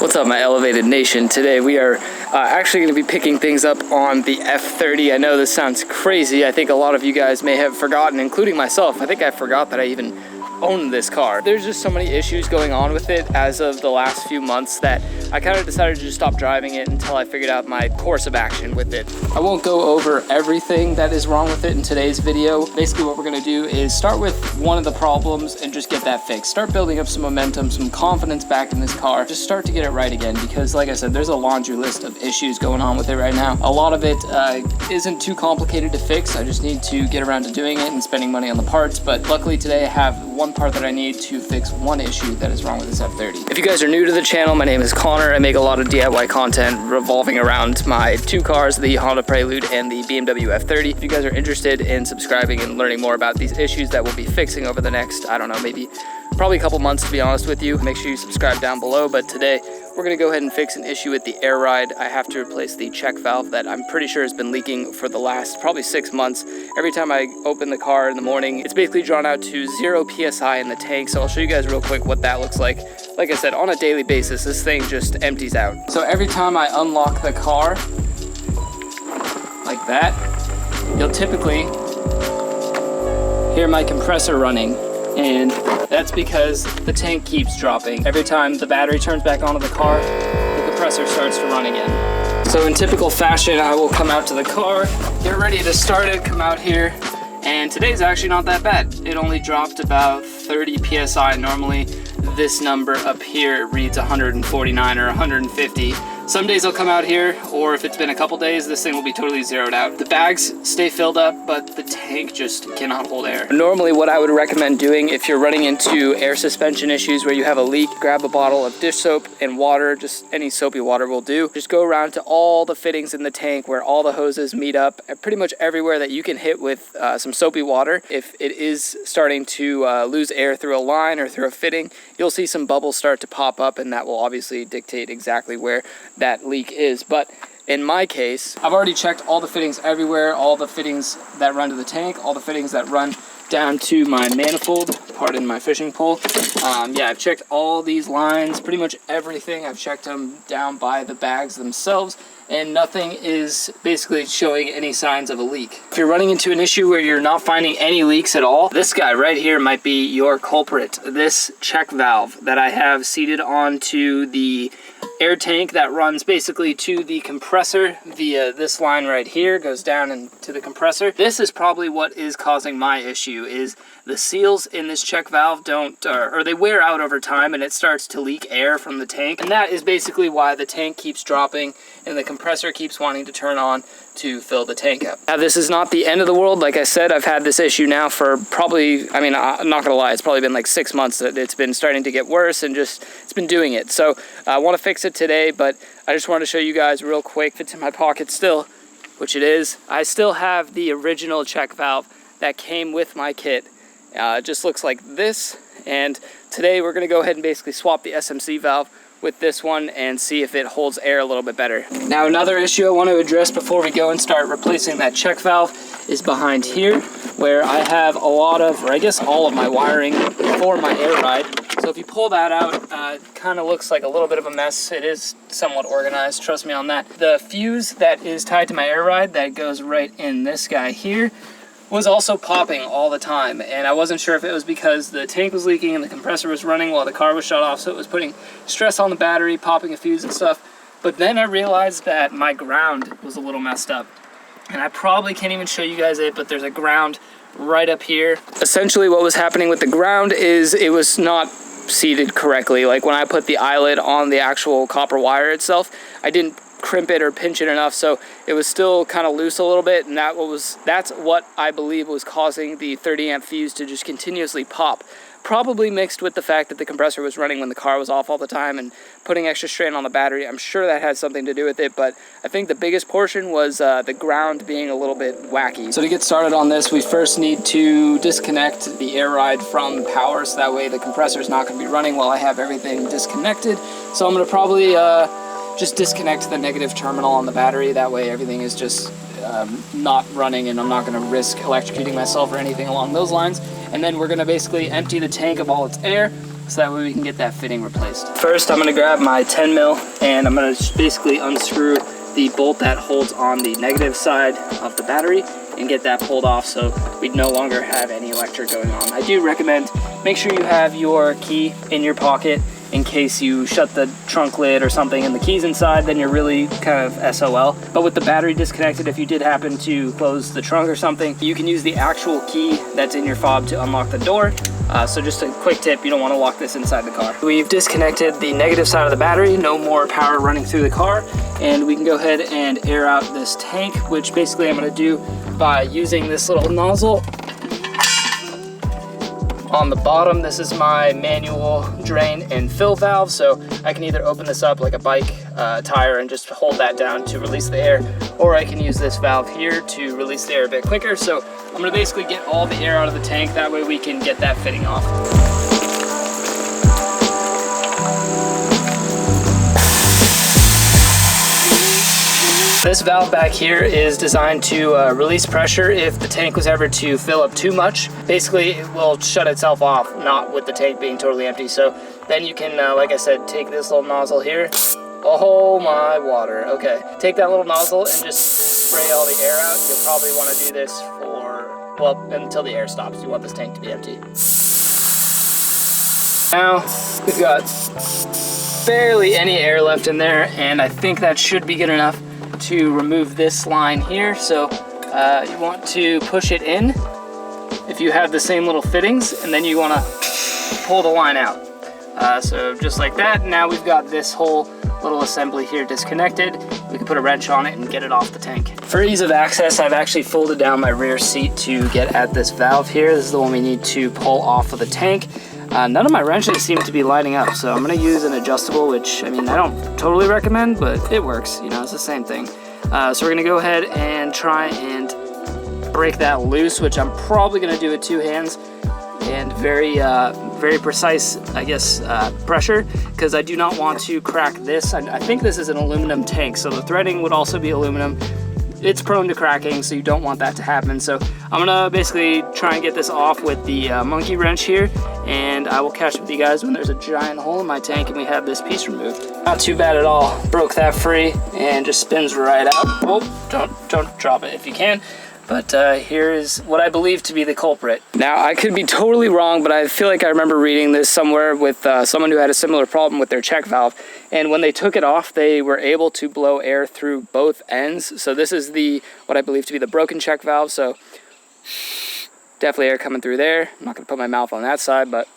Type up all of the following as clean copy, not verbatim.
What's up, my elevated nation? Today we are actually going to be picking things up on the F30. I know this sounds crazy. I think a lot of you guys may have forgotten, including myself. I think I forgot that I even own this car. There's just so many issues going on with it as of the last few months that I kind of decided to just stop driving it until I figured out my course of action with it. I won't go over everything that is wrong with it in today's video. Basically what we're going to do is start with one of the problems and just get that fixed. Start building up some momentum, some confidence back in this car. Just start to get it right again, because like I said, there's a laundry list of issues going on with it right now. A lot of it isn't too complicated to fix. I just need to get around to doing it and spending money on the parts. But luckily today I have one part that I need to fix one issue that is wrong with this F30. If you guys are new to the channel, my name is Connor. I make a lot of DIY content revolving around my two cars, the Honda Prelude and the Bmw F30. If you guys are interested in subscribing and learning more about these issues that we'll be fixing over the next, I don't know, probably a couple months, to be honest with you, make sure you subscribe down below. But today we're going to go ahead and fix an issue with the air ride. I have to replace the check valve that I'm pretty sure has been leaking for the last probably 6 months. Every time I open the car in the morning, it's basically drawn out to 0 PSI in the tank. So I'll show you guys real quick what that looks like. Like I said, on a daily basis, this thing just empties out. So every time I unlock the car, like that, you'll typically hear my compressor running. And that's because the tank keeps dropping. Every time the battery turns back onto the car, the compressor starts to run again. So in typical fashion, I will come out to the car, get ready to start it, come out here, and today's actually not that bad. It only dropped about 30 PSI. Normally this number up here reads 149 or 150. Some days I'll come out here, or if it's been a couple days, this thing will be totally zeroed out. The bags stay filled up, but the tank just cannot hold air. Normally what I would recommend doing if you're running into air suspension issues where you have a leak, grab a bottle of dish soap and water, just any soapy water will do. Just go around to all the fittings in the tank where all the hoses meet up, pretty much everywhere that you can hit with some soapy water. If it is starting to lose air through a line or through a fitting, you'll see some bubbles start to pop up, and that will obviously dictate exactly where that leak is. But in my case, I've already checked all the fittings everywhere, all the fittings that run to the tank, all the fittings that run down to my manifold, pardon my fishing pole. Yeah, I've checked all these lines, pretty much everything. I've checked them down by the bags themselves, and nothing is basically showing any signs of a leak. If you're running into an issue where you're not finding any leaks at all, this guy right here might be your culprit. This check valve that I have seated onto the air tank that runs basically to the compressor via this line right here, goes down into the compressor. This is probably what is causing my issue, is the seals in this check valve don't, or they wear out over time, and it starts to leak air from the tank. And that is basically why the tank keeps dropping and the compressor keeps wanting to turn on to fill the tank up. Now, this is not the end of the world. Like I said, I've had this issue now for probably, I'm not gonna lie, it's probably been like 6 months that it's been starting to get worse, and just, it's been doing it. So I wanna fix it today, but I just wanted to show you guys real quick. If it's in my pocket still, which it is, I still have the original check valve that came with my kit. It just looks like this, and today we're gonna go ahead and basically swap the SMC valve with this one and see if it holds air a little bit better. Now, another issue I want to address before we go and start replacing that check valve is behind here, where I have a lot of, or I guess all of my wiring for my air ride. So if you pull that out, it kind of looks like a little bit of a mess. It is somewhat organized, trust me on that. The fuse that is tied to my air ride that goes right in this guy here was also popping all the time, and I wasn't sure if it was because the tank was leaking and the compressor was running while the car was shut off, so it was putting stress on the battery, popping a fuse and stuff. But then I realized that my ground was a little messed up, and I probably can't even show you guys it, but there's a ground right up here. Essentially what was happening with the ground is it was not seated correctly. Like when I put the eyelet on the actual copper wire itself, I didn't crimp it or pinch it enough, so it was still kind of loose a little bit, and that's what I believe was causing the 30 amp fuse to just continuously pop. Probably mixed with the fact that the compressor was running when the car was off all the time and putting extra strain on the battery. I'm sure that had something to do with it, but I think the biggest portion was the ground being a little bit wacky. So to get started on this, we first need to disconnect the air ride from the power, so that way the compressor is not going to be running while I have everything disconnected. So I'm going to probably just disconnect the negative terminal on the battery. That way everything is just not running, and I'm not going to risk electrocuting myself or anything along those lines. And then we're going to basically empty the tank of all its air, so that way we can get that fitting replaced. First, I'm gonna grab my 10 mil and I'm gonna basically unscrew the bolt that holds on the negative side of the battery and get that pulled off so we no longer have any electric going on. I do recommend make sure you have your key in your pocket in case you shut the trunk lid or something and the key's inside, then you're really kind of SOL. But with the battery disconnected, if you did happen to close the trunk or something, you can use the actual key that's in your fob to unlock the door. So just a quick tip, you don't want to lock this inside the car. We've disconnected the negative side of the battery, no more power running through the car, and we can go ahead and air out this tank, which basically I'm going to do by using this little nozzle on the bottom. This is my manual drain and fill valve, so I can either open this up like a bike tire and just hold that down to release the air, or I can use this valve here to release the air a bit quicker. So I'm going to basically get all the air out of the tank, that way we can get that fitting off. This valve back here is designed to release pressure if the tank was ever to fill up too much. Basically, it will shut itself off, not with the tank being totally empty. So then you can, like I said, take this little nozzle here. Oh my water. Okay, take that little nozzle and just spray all the air out. You'll probably want to do this for, well, until the air stops. You want this tank to be empty. Now, we've got barely any air left in there, and I think that should be good enough to remove this line here. So you want to push it in if you have the same little fittings, and then you want to pull the line out. So just like that. Now we've got this whole little assembly here disconnected. We can put a wrench on it and get it off the tank. For ease of access, I've actually folded down my rear seat to get at this valve here. This is the one we need to pull off of the tank. None of my wrenches seem to be lining up, so I'm going to use an adjustable, which, I mean, I don't totally recommend, but it works. You know, it's the same thing. So we're going to go ahead and try and break that loose, which I'm probably going to do with two hands and very precise, I guess, pressure, because I do not want to crack this. I think this is an aluminum tank, so the threading would also be aluminum. It's prone to cracking, so you don't want that to happen. So I'm gonna basically try and get this off with the monkey wrench here, and I will catch up with you guys when there's a giant hole in my tank and we have this piece removed. Not too bad at all. Broke that free and just spins right out. Oh, don't drop it if you can. But here is what I believe to be the culprit. Now, I could be totally wrong, but I feel like I remember reading this somewhere with someone who had a similar problem with their check valve. And when they took it off, they were able to blow air through both ends. So this is what I believe to be the broken check valve. So definitely air coming through there. I'm not going to put my mouth on that side, but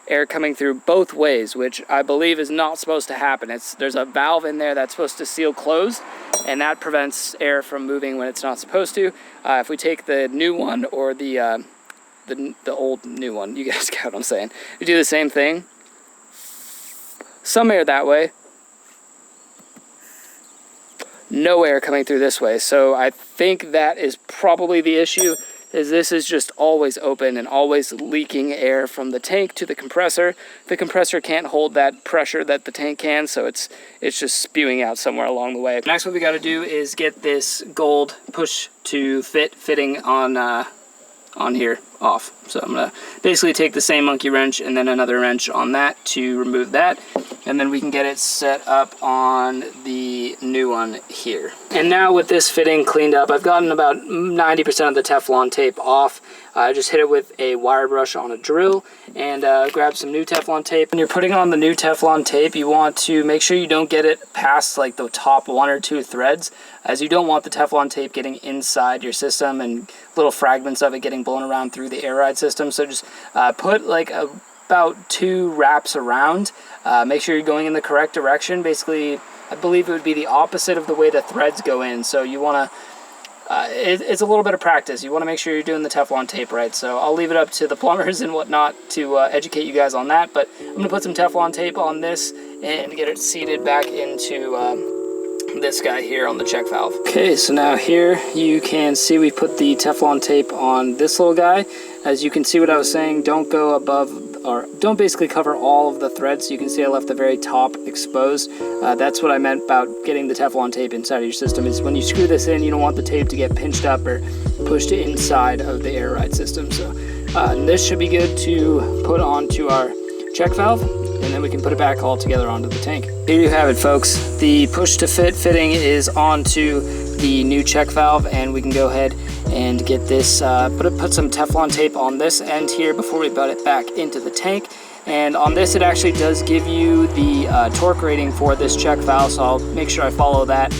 air coming through both ways, which I believe is not supposed to happen. There's a valve in there that's supposed to seal closed, and that prevents air from moving when it's not supposed to. If we take the new one or the old new one, you guys get what I'm saying. We do the same thing. Some air that way. No air coming through this way. So I think that is probably the issue, is this is just always open and always leaking air from the tank to the compressor. The compressor can't hold that pressure that the tank can, so it's just spewing out somewhere along the way. Next, what we got to do is get this gold push to fitting on here off. So I'm gonna basically take the same monkey wrench and then another wrench on that to remove that, and then we can get it set up on the new one here. And now with this fitting cleaned up, I've gotten about 90% of the Teflon tape off. I just hit it with a wire brush on a drill and grab some new Teflon tape. When you're putting on the new Teflon tape, you want to make sure you don't get it past like the top 1 or 2 threads, as you don't want the Teflon tape getting inside your system and little fragments of it getting blown around through the air ride system. So just put like about 2 wraps around. Make sure you're going in the correct direction. Basically, I believe it would be the opposite of the way the threads go in. So you want to, it's a little bit of practice. You want to make sure you're doing the Teflon tape right. So I'll leave it up to the plumbers and whatnot to educate you guys on that. But I'm going to put some Teflon tape on this and get it seated back into this guy here on the check valve. Okay, so now here you can see we put the Teflon tape on this little guy. As you can see what I was saying, don't go above, or don't basically cover all of the threads. You can see I left the very top exposed. That's what I meant about getting the Teflon tape inside of your system, is when you screw this in, you don't want the tape to get pinched up or pushed inside of the air ride system. So This should be good to put onto our check valve, and then we can put it back all together onto the tank. Here you have it, folks. The push to fit fitting is onto the new check valve, and we can go ahead and get this, put some Teflon tape on this end here before we put it back into the tank. And on this, it actually does give you the torque rating for this check valve, so I'll make sure I follow that.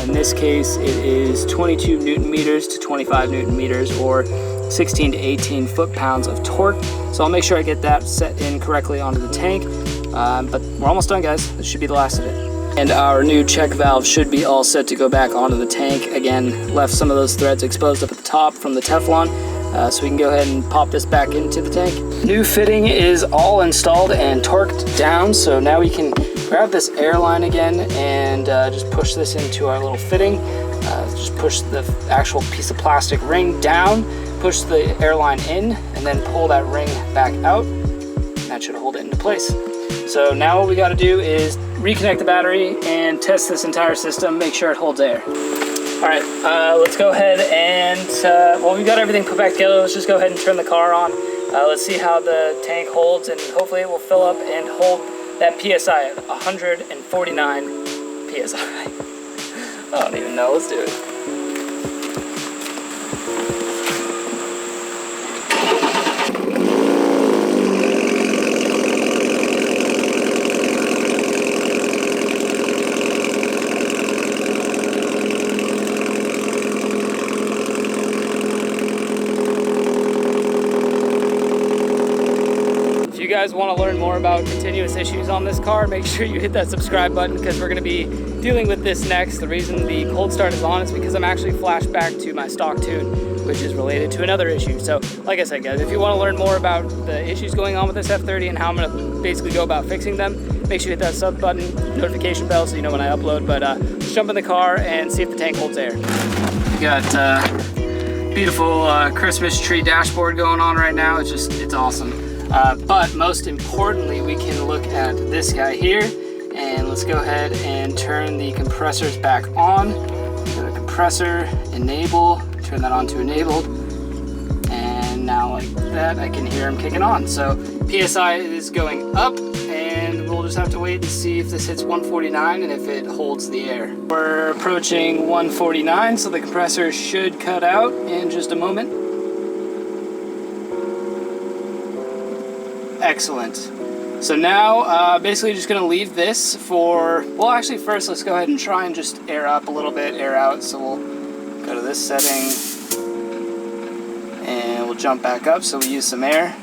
In this case, it is 22 Newton meters to 25 Newton meters, or 16 to 18 foot-pounds of torque. So I'll make sure I get that set in correctly onto the tank. But we're almost done, guys. This should be the last of it. And our new check valve should be all set to go back onto the tank. Again, left some of those threads exposed up at the top from the Teflon. So we can go ahead and pop this back into the tank. New fitting is all installed and torqued down, so now we can grab this air line again and just push this into our little fitting. Just push the actual piece of plastic ring down, push the air line in, and then pull that ring back out. That should hold it into place. So now what we got to do is reconnect the battery and test this entire system, make sure it holds air. All right, let's go ahead and, well, we've got everything put back together. Let's just go ahead and turn the car on. Let's see how the tank holds, and hopefully it will fill up and hold that PSI at 149 PSI. I don't even know, let's do it. If you guys want to learn more about continuous issues on this car, make sure you hit that subscribe button, because we're going to be dealing with this next. The reason the cold start is on is because I'm actually flashed back to my stock tune, which is related to another issue. So like I said, guys, if you want to learn more about the issues going on with this F30 and how I'm going to basically go about fixing them, make sure you hit that sub button, notification bell, so you know when I upload. But let's jump in the car and see if the tank holds air. We got beautiful Christmas tree dashboard going on right now. It's awesome. But most importantly, we can look at this guy here, and let's go ahead and turn the compressors back on. Go to compressor, enable, turn that on to enabled, and now like that, I can hear him kicking on. So PSI is going up, and we'll just have to wait and see if this hits 149 and if it holds the air. We're approaching 149, so the compressor should cut out in just a moment. Excellent. So now basically just gonna leave this for, well, actually first let's go ahead and try and just air up a little bit, air out. So we'll go to this setting and we'll jump back up so we use some air.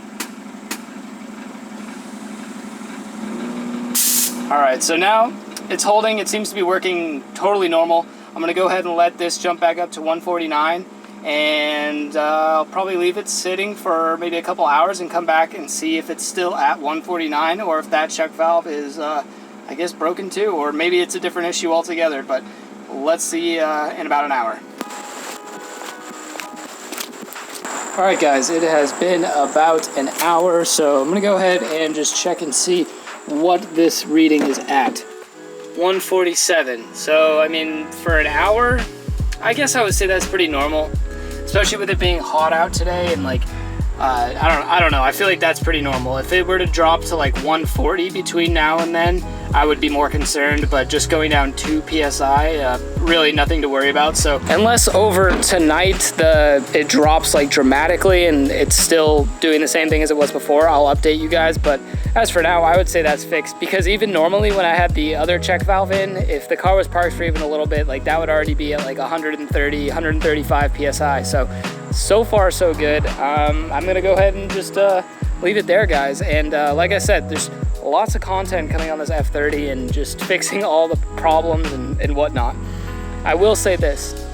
All right, so now it's holding. It seems to be working totally normal. I'm gonna go ahead and let this jump back up to 149. And I'll probably leave it sitting for maybe a couple hours and come back and see if it's still at 149, or if that check valve is, I guess, broken too, or maybe it's a different issue altogether. But let's see in about an hour. All right, guys, it has been about an hour, so I'm gonna go ahead and just check and see what this reading is at. 147. So, I mean, for an hour, I guess I would say that's pretty normal. Especially with it being hot out today, and like, I don't know, I feel like that's pretty normal. If it were to drop to like 140 between now and then, I would be more concerned, but just going down 2 PSI, really nothing to worry about. So unless over tonight it drops like dramatically and it's still doing the same thing as it was before, I'll update you guys. But as for now, I would say that's fixed, because even normally when I had the other check valve in, if the car was parked for even a little bit, like that would already be at like 130, 135 PSI. So far so good. I'm gonna go ahead and just leave it there, guys. And like I said, there's lots of content coming on this F30 and just fixing all the problems and whatnot. I will say this,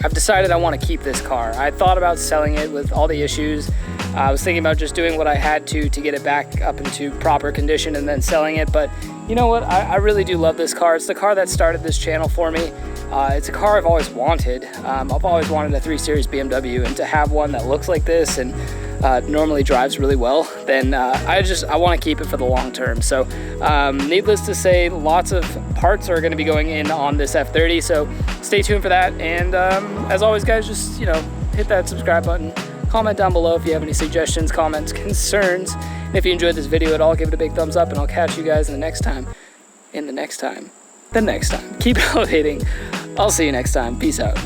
I've decided I want to keep this car. I thought about selling it with all the issues. I was thinking about just doing what I had to get it back up into proper condition and then selling it. But you know what, I really do love this car. It's the car that started this channel for me. It's a car I've always wanted. I've always wanted a 3 Series BMW, and to have one that looks like this and normally drives really well, then I want to keep it for the long term. So needless to say, lots of parts are going to be going in on this F30, so stay tuned for that. And as always, guys, just hit that subscribe button, Comment down below if you have any suggestions, comments, concerns. And if you enjoyed this video at all, give it a big thumbs up, and I'll catch you guys in the next time. Keep elevating. I'll see you next time. Peace out.